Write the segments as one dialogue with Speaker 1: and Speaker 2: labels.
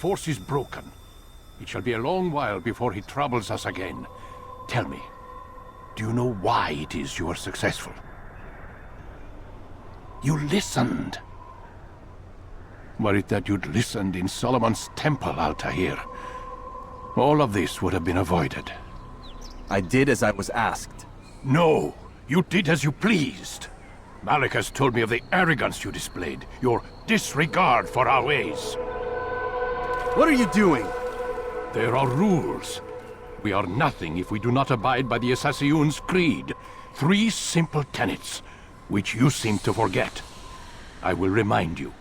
Speaker 1: force is broken. It shall be a long while before he troubles us again. Tell me, do you know why it is you are successful? You listened. Were it that you'd listened in Solomon's temple, Altayar, all of this would have been avoided.
Speaker 2: I did as I was asked.
Speaker 1: No, you did as you pleased. Malik has told me of the arrogance you displayed, your disregard for our ways.
Speaker 2: What are you doing?
Speaker 1: There are rules. We are nothing if we do not abide by the Assassin's creed. 3 simple tenets, which you seem to forget. I will remind you.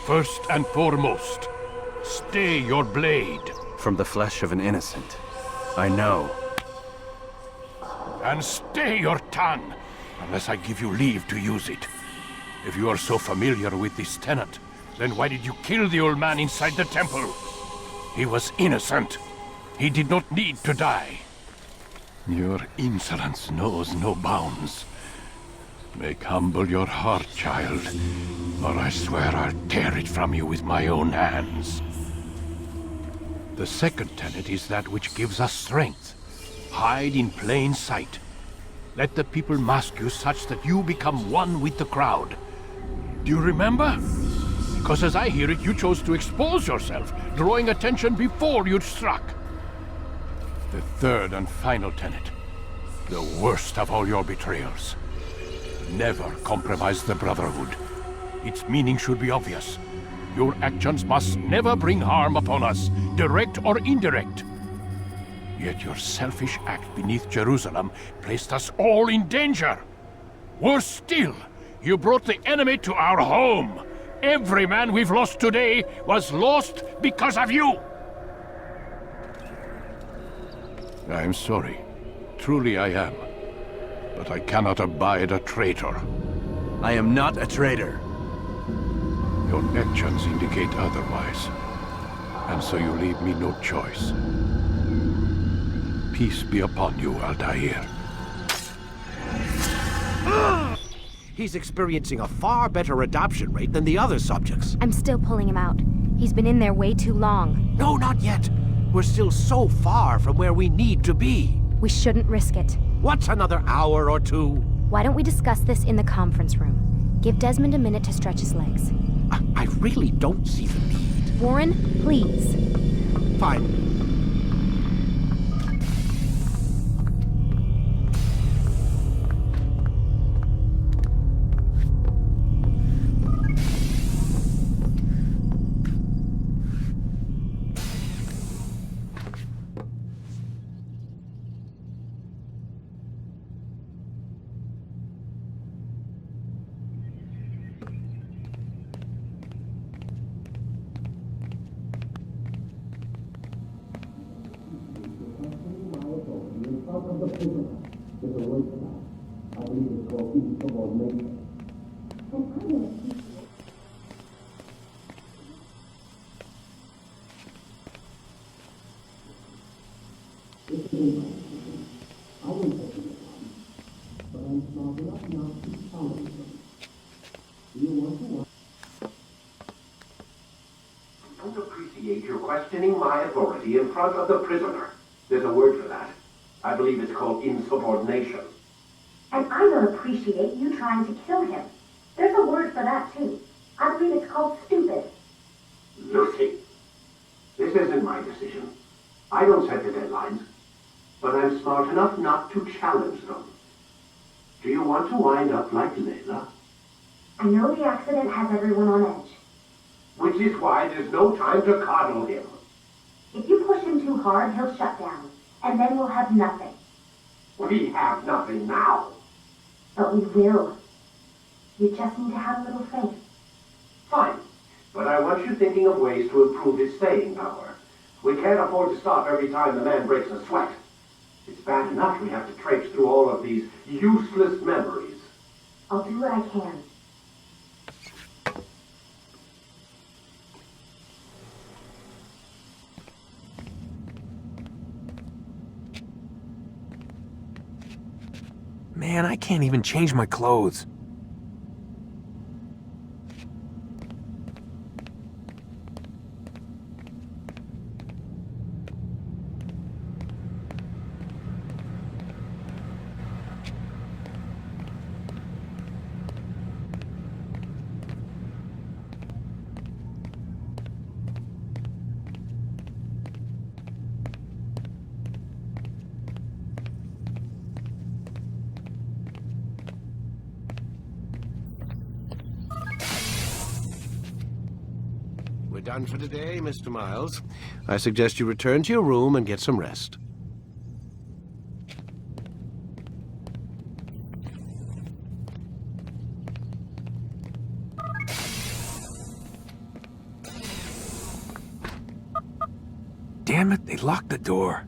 Speaker 1: First and foremost, stay your blade.
Speaker 2: From the flesh of an innocent. I know.
Speaker 1: And stay your tongue, unless I give you leave to use it. If you are so familiar with this tenet, then why did you kill the old man inside the temple? He was innocent. He did not need to die. Your insolence knows no bounds. Make humble your heart, child, or I swear I'll tear it from you with my own hands. The second tenet is that which gives us strength. Hide in plain sight. Let the people mask you such that you become one with the crowd. Do you remember? Because as I hear it, you chose to expose yourself, drawing attention before you'd struck. The third and final tenet. The worst of all your betrayals. Never compromise the Brotherhood. Its meaning should be obvious. Your actions must never bring harm upon us, direct or indirect. Yet your selfish act beneath Jerusalem placed us all in danger. Worse still, you brought the enemy to our home. Every man we've lost today was lost because of you. I'm sorry. Truly I am. But I cannot abide a traitor.
Speaker 2: I am not a traitor.
Speaker 1: Your actions indicate otherwise. And so you leave me no choice. Peace be upon you, Altayar.
Speaker 3: He's experiencing a far better adoption rate than the other subjects.
Speaker 4: I'm still pulling him out. He's been in there way too long.
Speaker 3: No, not yet. We're still so far from where we need to be.
Speaker 4: We shouldn't risk it.
Speaker 3: What's another hour or two?
Speaker 4: Why don't we discuss this in the conference room? Give Desmond a minute to stretch his legs.
Speaker 3: I really don't see the need.
Speaker 4: Warren, please.
Speaker 3: Fine.
Speaker 5: Don't appreciate your questioning my authority in front of the prisoner. There's a word for that. I believe it's called insubordination.
Speaker 6: And I don't appreciate you trying to kill him. There's a word for that, too. I believe it's called stupid.
Speaker 5: Lucy, this isn't my decision. I don't set the deadlines, but I'm smart enough not to challenge them. Do you want to wind up like Layla?
Speaker 6: I know the accident has everyone on edge.
Speaker 5: Which is why there's no time to coddle him.
Speaker 6: If you push him too hard, he'll shut down, and then we'll have nothing.
Speaker 5: We have nothing now.
Speaker 6: But we will. You just need to have a little faith.
Speaker 5: Fine, but I want you thinking of ways to improve his staying power. We can't afford to stop every time the man breaks a sweat. It's bad enough we have to traipse through all of these useless memories.
Speaker 6: I'll do what I can.
Speaker 7: Man, I can't even change my clothes.
Speaker 3: done for today, Mr. Miles. I suggest you return to your room and get some rest.
Speaker 7: Damn it, they locked the door.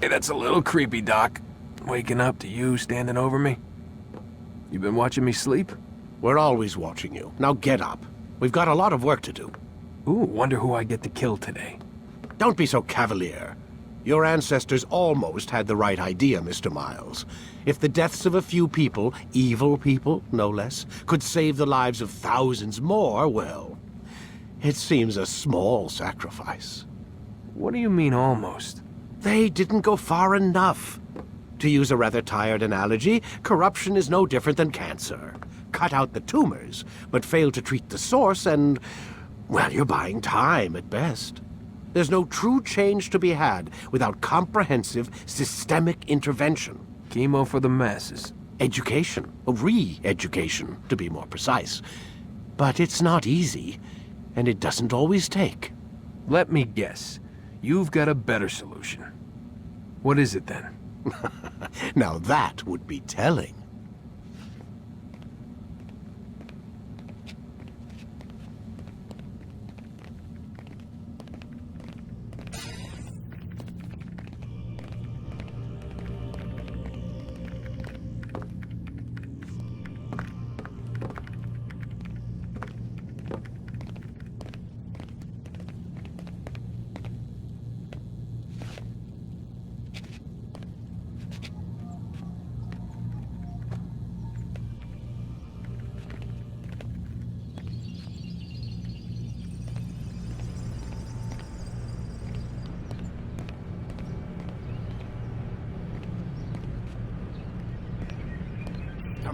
Speaker 7: Hey, that's a little creepy, Doc. Waking up to you standing over me. You been watching me sleep?
Speaker 3: We're always watching you. Now get up. We've got a lot of work to do.
Speaker 7: Ooh, wonder who I get to kill today.
Speaker 3: Don't be so cavalier. Your ancestors almost had the right idea, Mr. Miles. If the deaths of a few people, evil people, no less, could save the lives of thousands more, well, it seems a small sacrifice.
Speaker 7: What do you mean, almost?
Speaker 3: They didn't go far enough. To use a rather tired analogy, corruption is no different than cancer. Cut out the tumors, but fail to treat the source and, well, you're buying time at best. There's no true change to be had without comprehensive, systemic intervention.
Speaker 7: Chemo for the masses.
Speaker 3: Education, re-education, to be more precise. But it's not easy, and it doesn't always take.
Speaker 7: Let me guess. You've got a better solution. What is it then?
Speaker 3: Now that would be telling.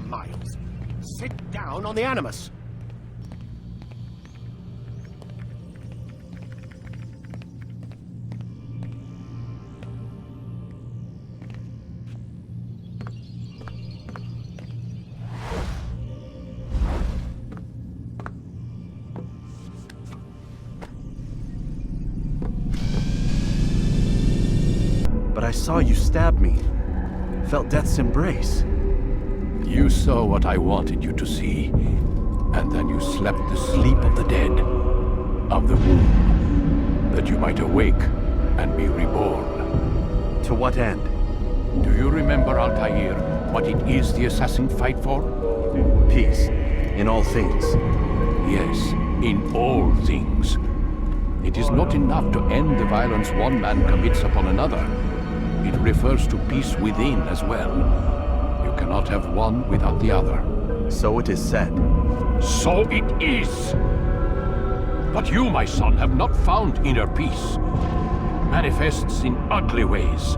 Speaker 3: Miles, sit down on the Animus.
Speaker 2: But I saw you stab me. Felt death's embrace.
Speaker 1: You saw what I wanted you to see, and then you slept the sleep of the dead, of the womb, that you might awake and be reborn.
Speaker 2: To what end?
Speaker 1: Do you remember, Altayar, what it is the assassin fight for?
Speaker 2: Peace. In all things.
Speaker 1: Yes, in all things. It is not enough to end the violence one man commits upon another. It refers to peace within as well. You cannot have one without the other.
Speaker 2: So it is said.
Speaker 1: So it is! But you, my son, have not found inner peace. It manifests in ugly ways.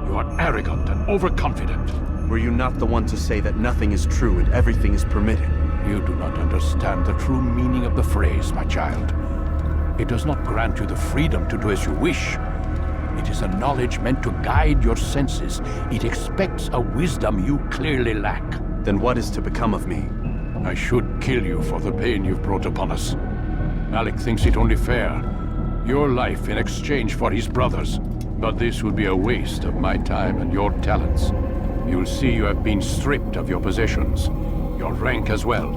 Speaker 1: You are arrogant and overconfident.
Speaker 2: Were you not the one to say that nothing is true and everything is permitted?
Speaker 1: You do not understand the true meaning of the phrase, my child. It does not grant you the freedom to do as you wish. It is a knowledge meant to guide your senses. It expects a wisdom you clearly lack.
Speaker 2: Then what is to become of me?
Speaker 1: I should kill you for the pain you've brought upon us. Alec thinks it only fair. Your life in exchange for his brother's. But this would be a waste of my time and your talents. You'll see you have been stripped of your possessions. Your rank as well.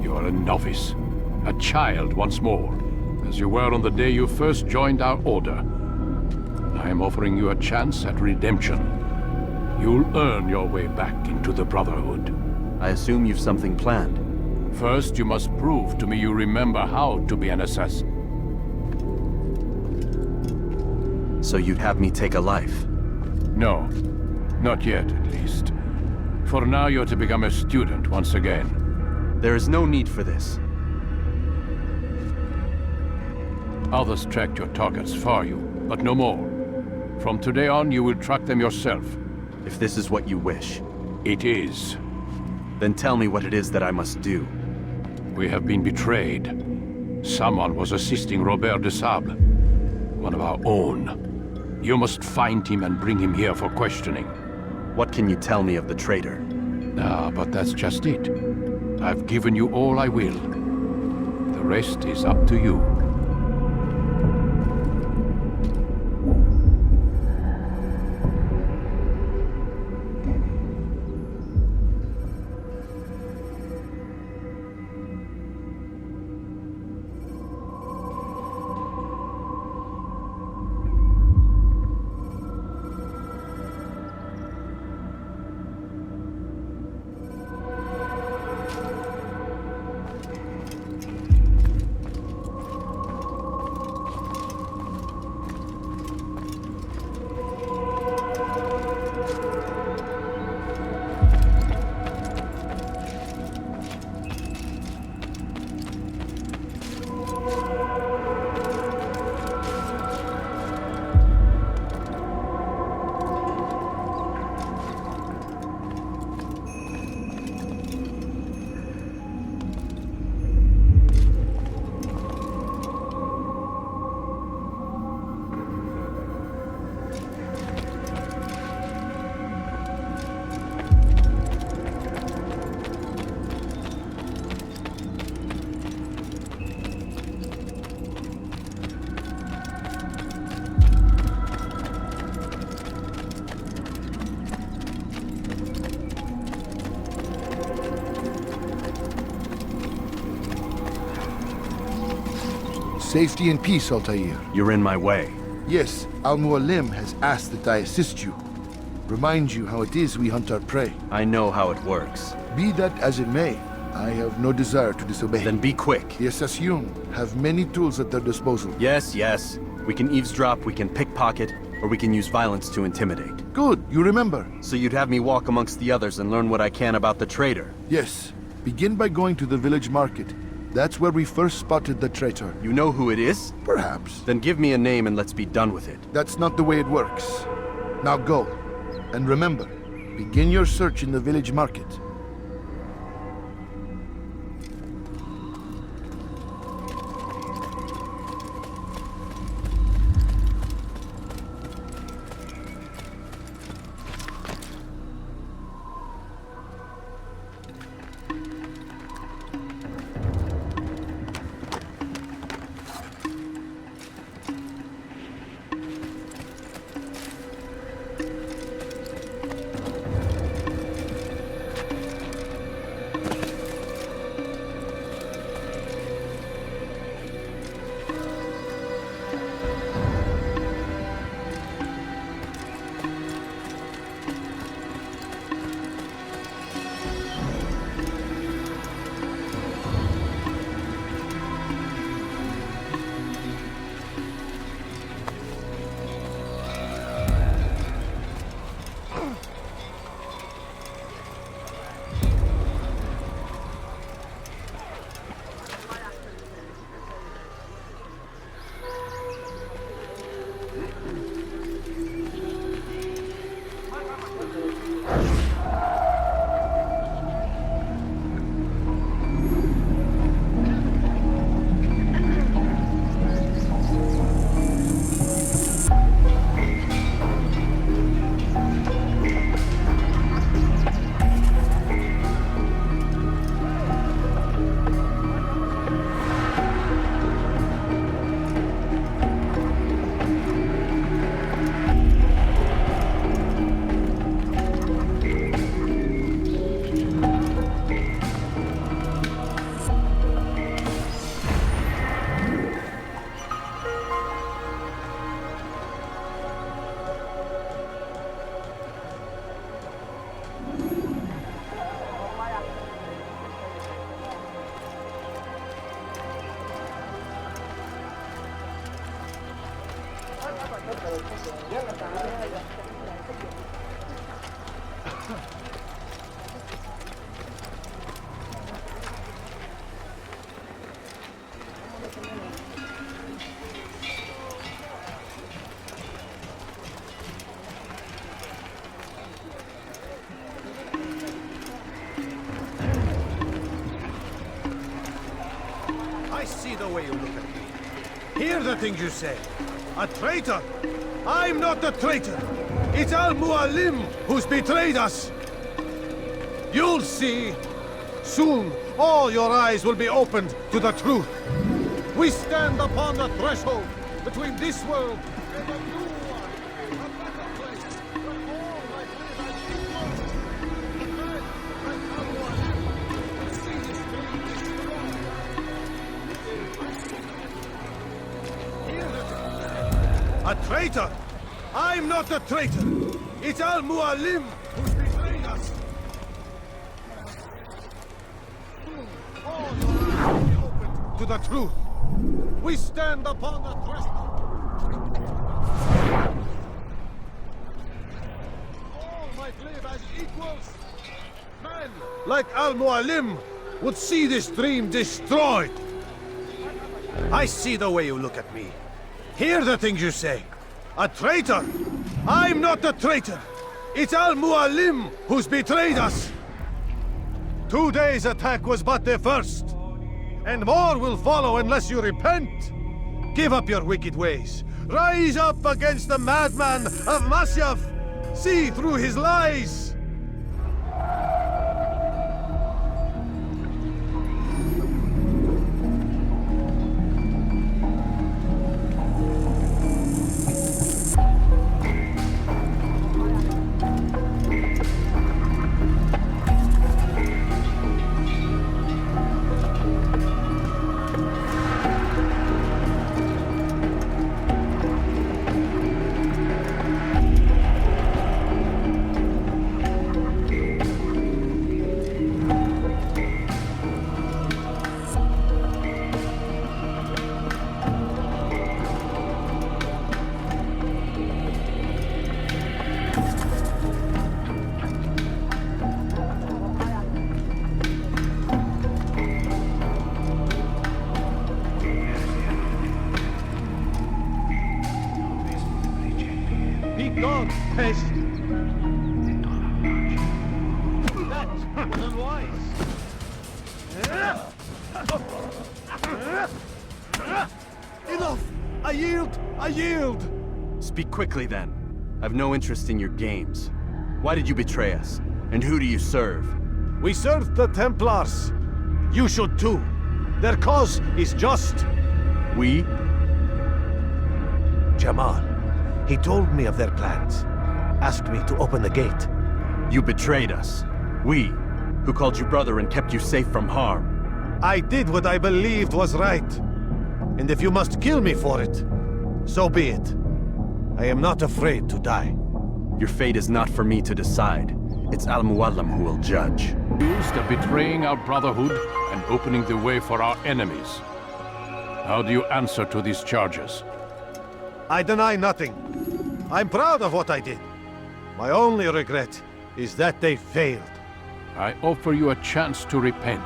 Speaker 1: You are a novice. A child once more. As you were on the day you first joined our order. I am offering you a chance at redemption. You'll earn your way back into the Brotherhood.
Speaker 2: I assume you've something planned.
Speaker 1: First, you must prove to me you remember how to be an assassin.
Speaker 2: So you'd have me take a life?
Speaker 1: No, not yet, at least. For now, you're to become a student once again.
Speaker 2: There is no need for this.
Speaker 1: Others tracked your targets for you, but no more. From today on, you will track them yourself.
Speaker 2: If this is what you wish,
Speaker 1: It is.
Speaker 2: then tell me what it is that I must do.
Speaker 1: We have been betrayed. Someone was assisting Robert de Sable, one of our own. You must find him and bring him here for questioning.
Speaker 2: What can you tell me of the traitor?
Speaker 1: Ah, but that's just it. I've given you all I will. The rest is up to you.
Speaker 8: Safety and peace, Altayar.
Speaker 2: You're in my way.
Speaker 8: Yes, Al-Mualim has asked that I assist you. Remind you how it is we hunt our prey.
Speaker 2: I know how it works.
Speaker 8: Be that as it may, I have no desire to disobey.
Speaker 2: Then be quick.
Speaker 8: The Assassin have many tools at their disposal.
Speaker 2: Yes, yes. We can eavesdrop, we can pickpocket, or we can use violence to intimidate.
Speaker 8: Good, you remember.
Speaker 2: So you'd have me walk amongst the others and learn what I can about the traitor?
Speaker 8: Yes, begin by going to the village market. That's where we first spotted the traitor.
Speaker 2: You know who it is?
Speaker 8: Perhaps.
Speaker 2: Then give me a name and let's be done with it.
Speaker 8: That's not the way it works. Now go. And remember, begin your search in the village market.
Speaker 9: I see the way you look at me. Hear the things you say. A traitor? I'm not a traitor. It's Al-Mualim who's betrayed us. You'll see. Soon, all your eyes will be opened to the truth. We stand upon the threshold between this world and a new one. A better place where all might live as equals. Men like Al-Mualim will see this dream destroyed. A traitor? I'm not a traitor. It's Al-Mualim who's betrayed us. All your eyes will be opened to the truth. We stand upon the threshold. All might live as equals. Men like Al-Mualim would see this dream destroyed. I see the way you look at me. Hear the things you say. A traitor? I'm not a traitor. It's Al-Mualim who's betrayed us. Today's attack was but the first. And more will follow unless you repent. Give up your wicked ways. Rise up against the madman of Masyaf. See through his lies. God, pest! That was unwise! Enough! I yield! I yield!
Speaker 2: Speak quickly then. I've no interest in your games. Why did you betray us? And who do you serve?
Speaker 9: We serve the Templars. You should too. Their cause is just.
Speaker 2: We?
Speaker 3: Jamal. He told me of their plans. Asked me to open the gate.
Speaker 2: You betrayed us. We, who called you brother and kept you safe from harm.
Speaker 9: I did what I believed was right. And if you must kill me for it, so be it. I am not afraid to die.
Speaker 2: Your fate is not for me to decide. It's Al-Mualim who will judge.
Speaker 1: Accused of betraying our brotherhood and opening the way for our enemies. How do you answer to these charges?
Speaker 9: I deny nothing. I'm proud of what I did. My only regret is that they failed.
Speaker 1: I offer you a chance to repent,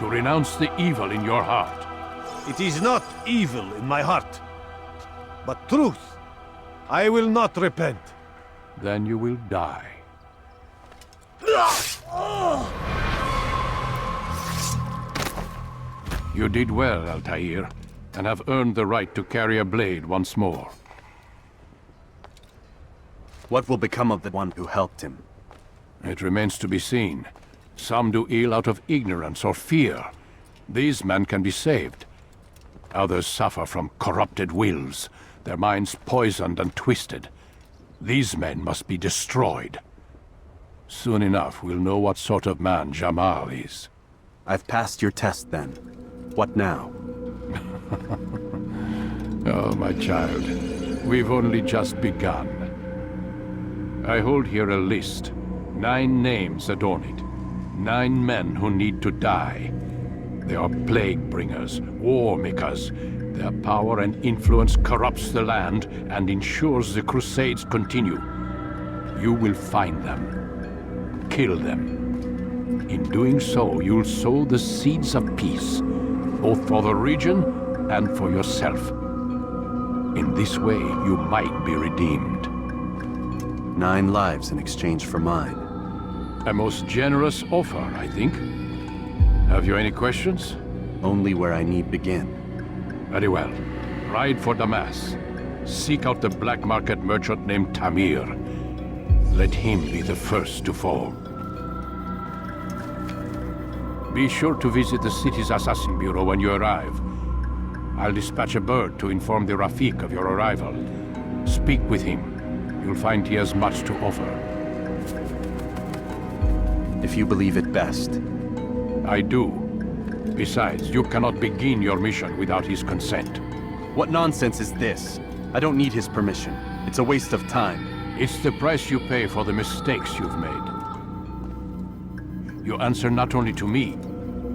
Speaker 1: to renounce the evil in your heart.
Speaker 9: It is not evil in my heart, but truth. I will not repent.
Speaker 1: Then you will die. You did well, Altayar, and have earned the right to carry a blade once more.
Speaker 2: What will become of the one who helped him?
Speaker 1: It remains to be seen. Some do ill out of ignorance or fear. These men can be saved. Others suffer from corrupted wills, their minds poisoned and twisted. These men must be destroyed. Soon enough, we'll know what sort of man Jamal is.
Speaker 2: I've passed your test then. What now?
Speaker 1: Oh, my child. We've only just begun. I hold here a list. 9 names adorn it. 9 men who need to die. They are plague bringers, war makers. Their power and influence corrupts the land and ensures the Crusades continue. You will find them. Kill them. In doing so, you'll sow the seeds of peace, both for the region and for yourself. In this way, you might be redeemed.
Speaker 2: 9 lives in exchange for mine.
Speaker 1: A most generous offer, I think. Have you any questions?
Speaker 2: Only where I need begin.
Speaker 1: Very well. Ride for Damas. Seek out the black market merchant named Tamir. Let him be the first to fall. Be sure to visit the city's assassin bureau when you arrive. I'll dispatch a bird to inform the Rafik of your arrival. Speak with him. You'll find he has much to offer.
Speaker 2: If you believe it best.
Speaker 1: I do. Besides, you cannot begin your mission without his consent.
Speaker 2: What nonsense is this? I don't need his permission. It's a waste of time.
Speaker 1: It's the price you pay for the mistakes you've made. You answer not only to me,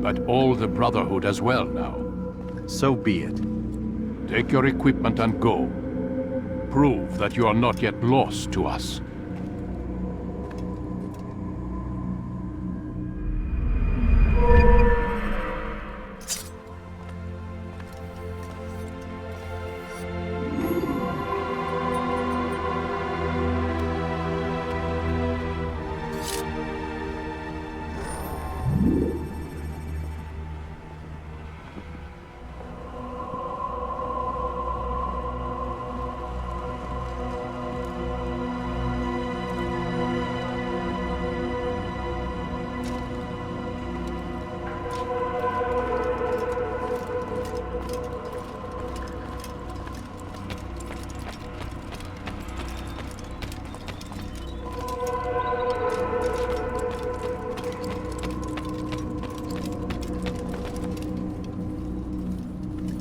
Speaker 1: but all the Brotherhood as well now.
Speaker 2: So be it.
Speaker 1: Take your equipment and go. Prove that you are not yet lost to us.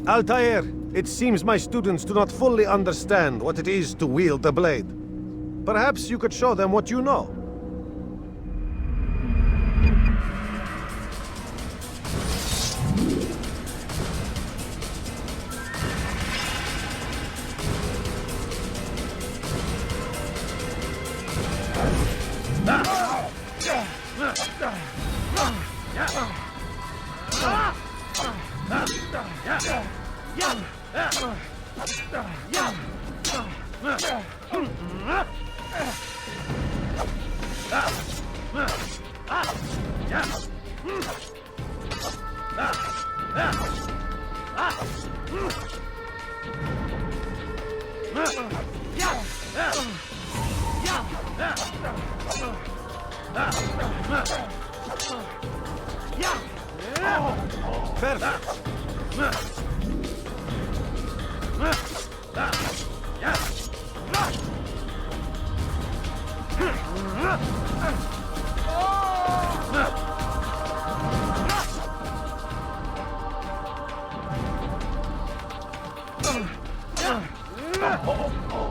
Speaker 9: Altayar, it seems my students do not fully understand what it is to wield the blade. Perhaps you could show them what you know.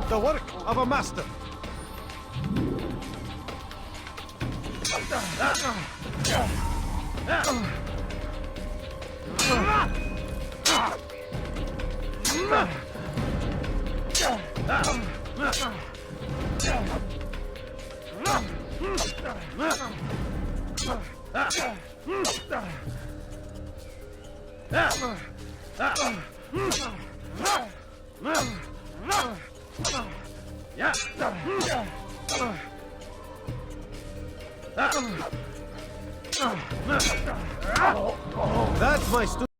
Speaker 9: The work of a master. That's my student.